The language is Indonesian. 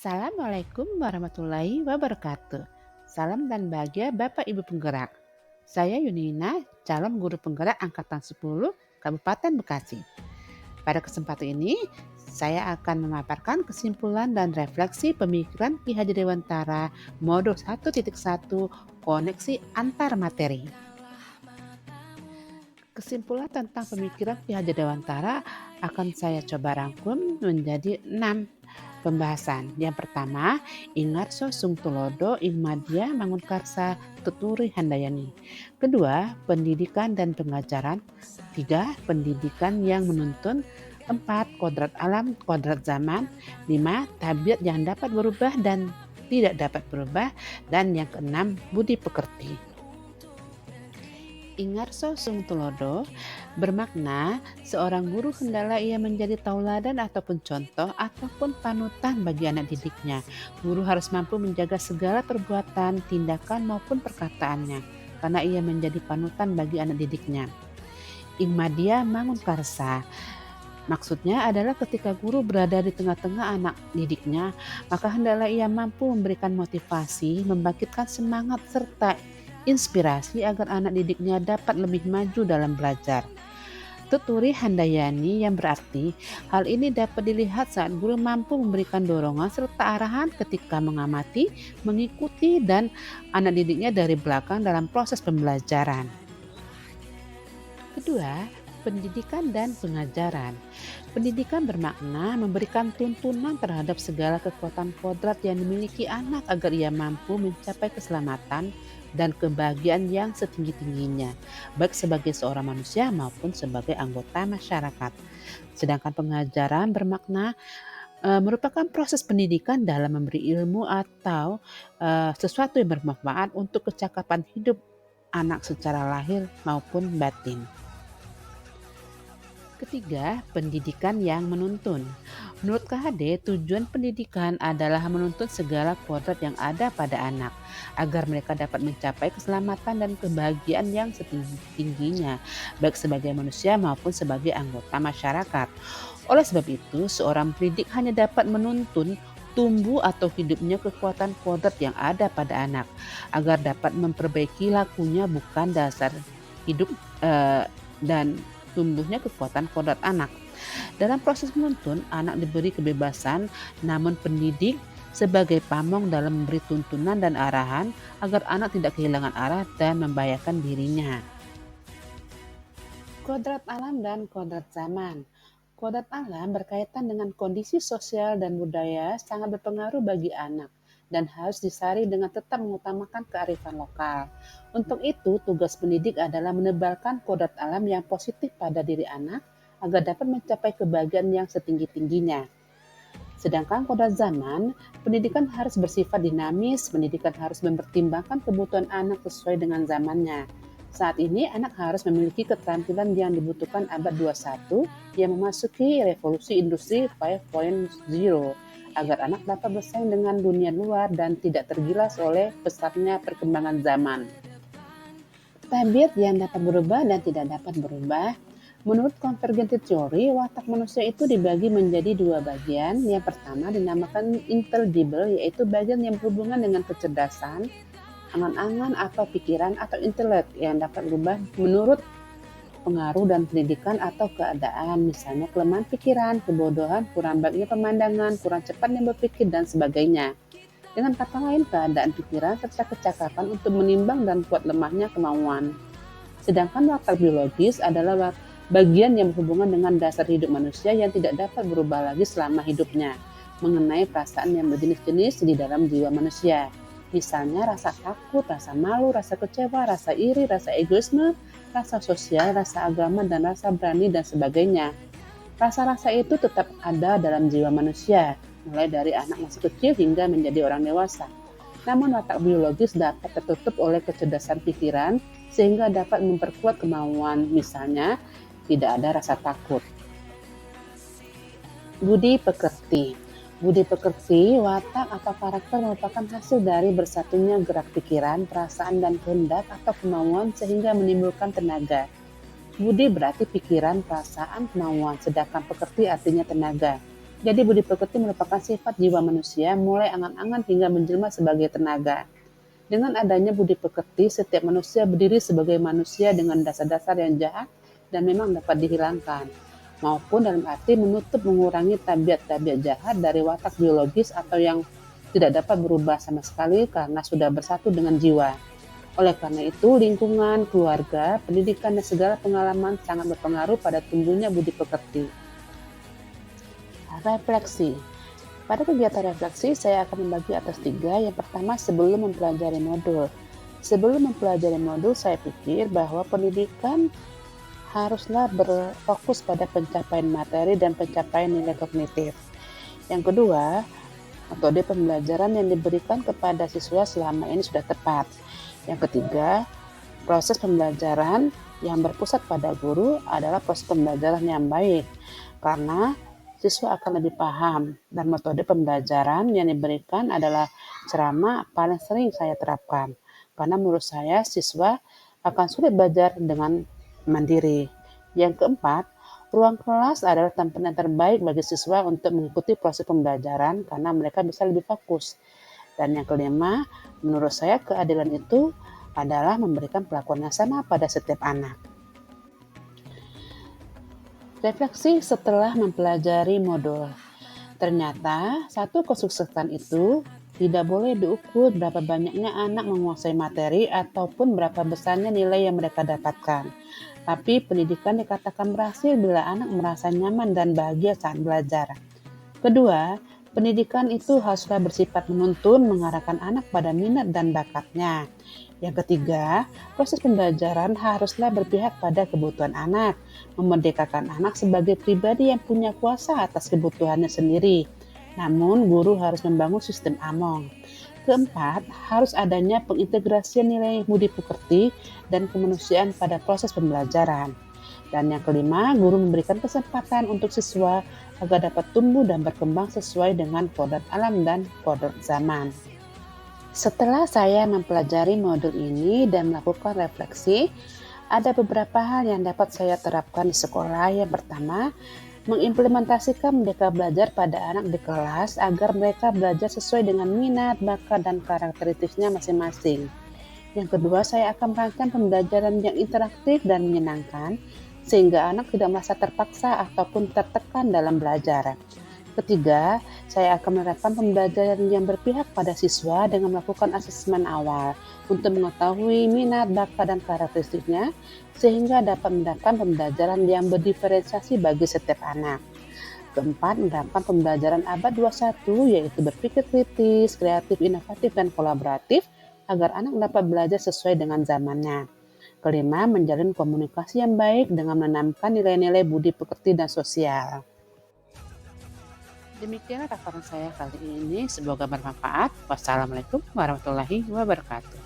Assalamualaikum warahmatullahi wabarakatuh. Salam dan bahagia Bapak Ibu penggerak. Saya Yunina, calon guru penggerak angkatan 10 Kabupaten Bekasi. Pada kesempatan ini, saya akan memaparkan kesimpulan dan refleksi pemikiran Ki Hajar Dewantara Modul 1.1 Koneksi Antar Materi. Kesimpulan tentang pemikiran Ki Hajar Dewantara akan saya coba rangkum menjadi 6 pembahasan. Yang pertama, Ingarso Sung Tulodo Ing Madya Mangunkarsa Tuturi Handayani. Kedua, pendidikan dan pengajaran. Tiga, pendidikan yang menuntun. Empat, kodrat alam, kodrat zaman. Lima, tabiat yang dapat berubah dan tidak dapat berubah. Dan yang keenam, budi pekerti. Ingarso Sung Tulodo bermakna seorang guru hendaklah ia menjadi tauladan ataupun contoh ataupun panutan bagi anak didiknya. Guru harus mampu menjaga segala perbuatan, tindakan maupun perkataannya karena ia menjadi panutan bagi anak didiknya. Ing Madya Mangunkarsa. Maksudnya adalah ketika guru berada di tengah-tengah anak didiknya, maka hendaklah ia mampu memberikan motivasi, membangkitkan semangat serta inspirasi agar anak didiknya dapat lebih maju dalam belajar. Tuturi handayani yang berarti hal ini dapat dilihat saat guru mampu memberikan dorongan serta arahan ketika mengamati, mengikuti dan anak didiknya dari belakang dalam proses pembelajaran. Kedua, pendidikan dan pengajaran. Pendidikan bermakna memberikan tuntunan terhadap segala kekuatan kodrat yang dimiliki anak agar ia mampu mencapai keselamatan dan kebahagiaan yang setinggi-tingginya, baik sebagai seorang manusia maupun sebagai anggota masyarakat. Sedangkan pengajaran bermakna merupakan proses pendidikan dalam memberi ilmu atau sesuatu yang bermanfaat untuk kecakapan hidup anak secara lahir maupun batin. Ketiga, pendidikan yang menuntun. Menurut KHD, tujuan pendidikan adalah menuntun segala kodrat yang ada pada anak, agar mereka dapat mencapai keselamatan dan kebahagiaan yang setinggi-tingginya, baik sebagai manusia maupun sebagai anggota masyarakat. Oleh sebab itu, seorang pendidik hanya dapat menuntun tumbuh atau hidupnya kekuatan kodrat yang ada pada anak, agar dapat memperbaiki lakunya bukan dasar hidup dan tumbuhnya kekuatan kodrat anak. Dalam proses menuntun, anak diberi kebebasan, namun pendidik sebagai pamong dalam memberi tuntunan dan arahan agar anak tidak kehilangan arah dan membahayakan dirinya. Kodrat alam dan kodrat zaman. Kodrat alam berkaitan dengan kondisi sosial dan budaya sangat berpengaruh bagi anak dan harus disaring dengan tetap mengutamakan kearifan lokal. Untuk itu, tugas pendidik adalah menebalkan kodrat alam yang positif pada diri anak agar dapat mencapai kebahagiaan yang setinggi-tingginya. Sedangkan kodrat zaman, pendidikan harus bersifat dinamis, pendidikan harus mempertimbangkan kebutuhan anak sesuai dengan zamannya. Saat ini, anak harus memiliki keterampilan yang dibutuhkan abad 21 yang memasuki revolusi industri 5.0 agar anak dapat bersaing dengan dunia luar dan tidak tergilas oleh pesatnya perkembangan zaman. Tabiat yang dapat berubah dan tidak dapat berubah. Menurut konvergensi teori, watak manusia itu dibagi menjadi dua bagian. Yang pertama dinamakan intelligible, yaitu bagian yang berhubungan dengan kecerdasan, angan-angan atau pikiran atau intelek yang dapat berubah menurut pengaruh dan pendidikan atau keadaan, misalnya kelemahan pikiran, kebodohan, kurang baiknya pemandangan, kurang cepatnya berpikir, dan sebagainya. Dengan kata lain, keadaan pikiran serta kecakapan untuk menimbang dan kuat lemahnya kemauan. Sedangkan watak biologis adalah bagian yang berhubungan dengan dasar hidup manusia yang tidak dapat berubah lagi selama hidupnya, mengenai perasaan yang berjenis-jenis di dalam jiwa manusia. Misalnya rasa takut, rasa malu, rasa kecewa, rasa iri, rasa egoisme, rasa sosial, rasa agama, dan rasa berani, dan sebagainya. Rasa-rasa itu tetap ada dalam jiwa manusia, mulai dari anak masih kecil hingga menjadi orang dewasa. Namun watak biologis dapat tertutup oleh kecerdasan pikiran sehingga dapat memperkuat kemauan, misalnya tidak ada rasa takut. Budi pekerti. Budi pekerti, watak atau karakter merupakan hasil dari bersatunya gerak pikiran, perasaan, dan kehendak atau kemauan sehingga menimbulkan tenaga. Budi berarti pikiran, perasaan, kemauan, sedangkan pekerti artinya tenaga. Jadi budi pekerti merupakan sifat jiwa manusia mulai angan-angan hingga menjelma sebagai tenaga. Dengan adanya budi pekerti, setiap manusia berdiri sebagai manusia dengan dasar-dasar yang jahat dan memang dapat dihilangkan, maupun dalam arti menutup mengurangi tabiat-tabiat jahat dari watak biologis atau yang tidak dapat berubah sama sekali karena sudah bersatu dengan jiwa. Oleh karena itu, lingkungan, keluarga, pendidikan, dan segala pengalaman sangat berpengaruh pada tumbuhnya budi pekerti. Refleksi. Pada kegiatan refleksi, saya akan membagi atas 3. Yang pertama, sebelum mempelajari modul. Sebelum mempelajari modul, saya pikir bahwa pendidikan haruslah berfokus pada pencapaian materi dan pencapaian nilai kognitif. Yang kedua, metode pembelajaran yang diberikan kepada siswa selama ini sudah tepat. Yang ketiga, proses pembelajaran yang berpusat pada guru adalah proses pembelajaran yang baik, karena siswa akan lebih paham, dan metode pembelajaran yang diberikan adalah ceramah paling sering saya terapkan, karena menurut saya siswa akan sulit belajar dengan mandiri. Yang keempat, ruang kelas adalah tempat yang terbaik bagi siswa untuk mengikuti proses pembelajaran karena mereka bisa lebih fokus. Dan yang kelima, menurut saya keadilan itu adalah memberikan perlakuan yang sama pada setiap anak. Refleksi setelah mempelajari modul. Ternyata, satu kesuksesan itu tidak boleh diukur berapa banyaknya anak menguasai materi ataupun berapa besarnya nilai yang mereka dapatkan. Tapi pendidikan dikatakan berhasil bila anak merasa nyaman dan bahagia saat belajar. Kedua, pendidikan itu haruslah bersifat menuntun, mengarahkan anak pada minat dan bakatnya. Yang ketiga, proses pembelajaran haruslah berpihak pada kebutuhan anak, memerdekakan anak sebagai pribadi yang punya kuasa atas kebutuhannya sendiri. Namun, guru harus membangun sistem among. Keempat, harus adanya pengintegrasian nilai budi pekerti dan kemanusiaan pada proses pembelajaran. Dan yang kelima, guru memberikan kesempatan untuk siswa agar dapat tumbuh dan berkembang sesuai dengan kodrat alam dan kodrat zaman. Setelah saya mempelajari modul ini dan melakukan refleksi, ada beberapa hal yang dapat saya terapkan di sekolah. Yang pertama, mengimplementasikan Merdeka Belajar pada anak di kelas agar mereka belajar sesuai dengan minat, bakat, dan karakteristiknya masing-masing. Yang kedua, saya akan merancang pembelajaran yang interaktif dan menyenangkan, sehingga anak tidak merasa terpaksa ataupun tertekan dalam belajar. Ketiga, saya akan menerapkan pembelajaran yang berpihak pada siswa dengan melakukan asesmen awal untuk mengetahui minat, bakat, dan karakteristiknya sehingga dapat mendapatkan pembelajaran yang berdiferensiasi bagi setiap anak. Keempat, menerapkan pembelajaran abad 21 yaitu berpikir kritis, kreatif, inovatif, dan kolaboratif agar anak dapat belajar sesuai dengan zamannya. Kelima, menjalin komunikasi yang baik dengan menanamkan nilai-nilai budi pekerti dan sosial. Demikianlah paparan saya kali ini, semoga bermanfaat. Wassalamualaikum warahmatullahi wabarakatuh.